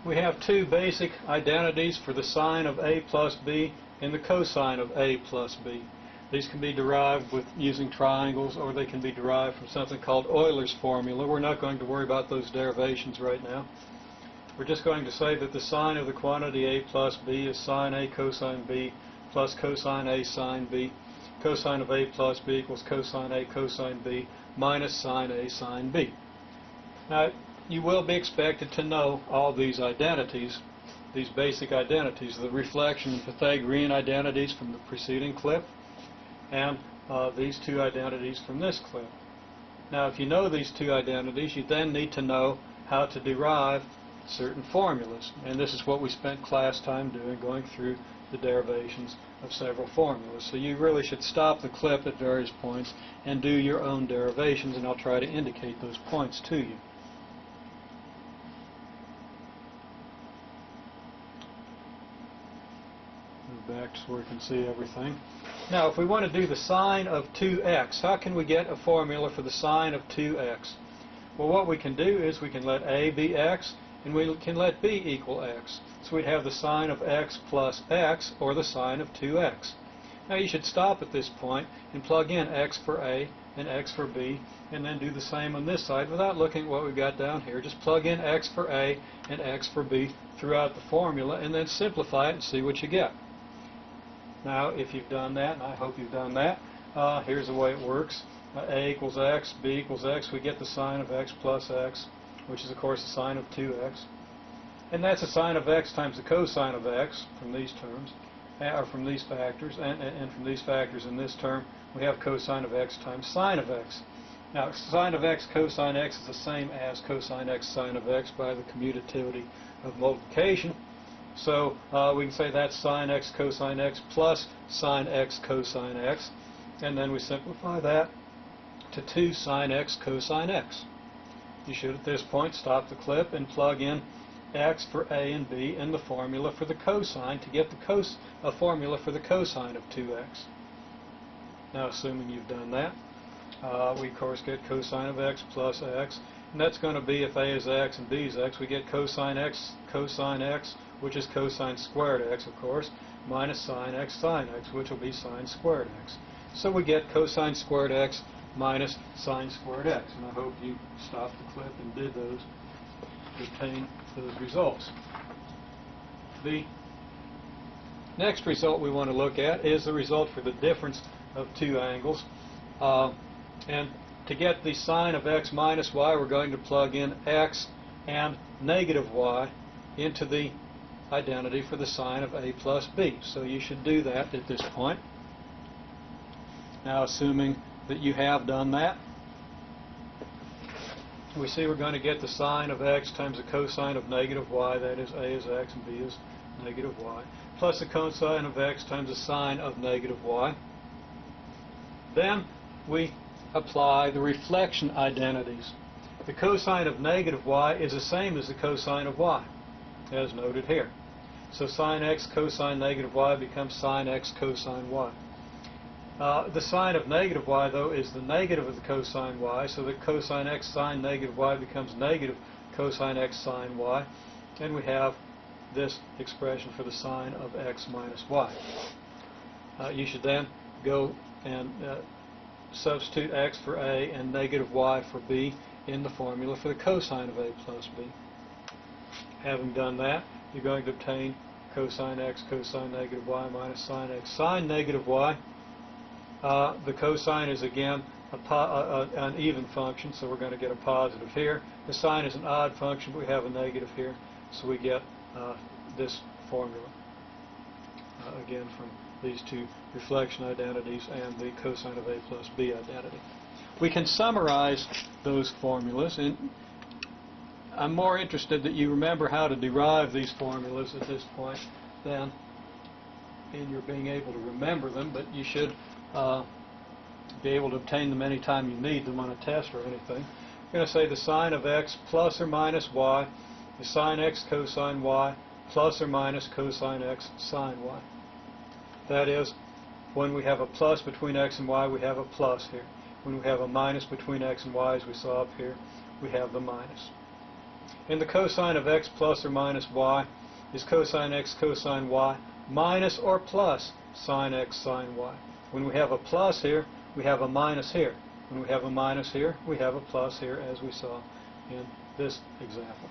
we have two basic identities for the sine of a plus b and the cosine of a plus b. These can be derived with using triangles, or they can be derived from something called Euler's formula. We're not going to worry about those derivations right now. We're just going to say that the sine of the quantity a plus b is sine a cosine b plus cosine a sine b. Cosine of a plus b equals cosine a cosine b minus sine a sine b. Now, you will be expected to know all these identities, these basic identities, the reflection and Pythagorean identities from the preceding clip, and these two identities from this clip. Now, if you know these two identities, you then need to know how to derive certain formulas. And this is what we spent class time doing, going through the derivations of several formulas. So you really should stop the clip at various points and do your own derivations, and I'll try to indicate those points to you. Move back so we can see everything. Now, if we want to do the sine of 2x, how can we get a formula for the sine of 2x? Well, what we can do is we can let a be x, and we can let b equal x. So we'd have the sine of x plus x, or the sine of 2x. Now, you should stop at this point and plug in x for a and x for b, and then do the same on this side without looking at what we've got down here. Just plug in x for a and x for b throughout the formula, and then simplify it and see what you get. Now, if you've done that, and I hope you've done that, here's the way it works. A equals x, b equals x. We get the sine of x plus x, which is, of course, the sine of 2x. And that's the sine of x times the cosine of x from these terms, or from these factors. And from these factors in this term, we have cosine of x times sine of x. Now, sine of x cosine x is the same as cosine x sine of x by the commutativity of multiplication. So we can say that's sine x cosine x plus sine x cosine x. And then we simplify that to 2 sine x cosine x. You should at this point stop the clip and plug in x for a and b in the formula for the cosine to get the formula for the cosine of 2x. Now, assuming you've done that, we of course get cosine of x plus x, and that's going to be, if a is x and b is x, we get cosine x, which is cosine squared x, of course, minus sine x sine x, which will be sine squared x. So we get cosine squared x minus sine squared x, and I hope you stopped the clip and did those to obtain those results. The next result we want to look at is the result for the difference of two angles. And to get the sine of x minus y, we're going to plug in x and negative y into the identity for the sine of a plus b. So you should do that at this point. Now, assuming that you have done that, we see we're going to get the sine of x times the cosine of negative y, that is, a is x and b is negative y, plus the cosine of x times the sine of negative y. Then we apply the reflection identities. The cosine of negative y is the same as the cosine of y, as noted here. So sine x cosine negative y becomes sine x cosine y. The sine of negative y, though, is the negative of the cosine y, so that cosine x sine negative y becomes negative cosine x sine y, and we have this expression for the sine of x minus y. You should then go and substitute x for a and negative y for b in the formula for the cosine of a plus b. Having done that, you're going to obtain cosine x cosine negative y minus sine x sine negative y. The cosine is, again, an even function, so we're going to get a positive here. The sine is an odd function, but we have a negative here, so we get this formula, again, from these two reflection identities and the cosine of a plus b identity. We can summarize those formulas, and I'm more interested that you remember how to derive these formulas at this point than in your being able to remember them, but you should be able to obtain them anytime you need them on a test or anything. We're going to say the sine of x plus or minus y is sine x cosine y plus or minus cosine x sine y. That is, when we have a plus between x and y, we have a plus here. When we have a minus between x and y, as we saw up here, we have the minus. And the cosine of x plus or minus y is cosine x cosine y minus or plus sine x sine y. When we have a plus here, we have a minus here. When we have a minus here, we have a plus here, as we saw in this example.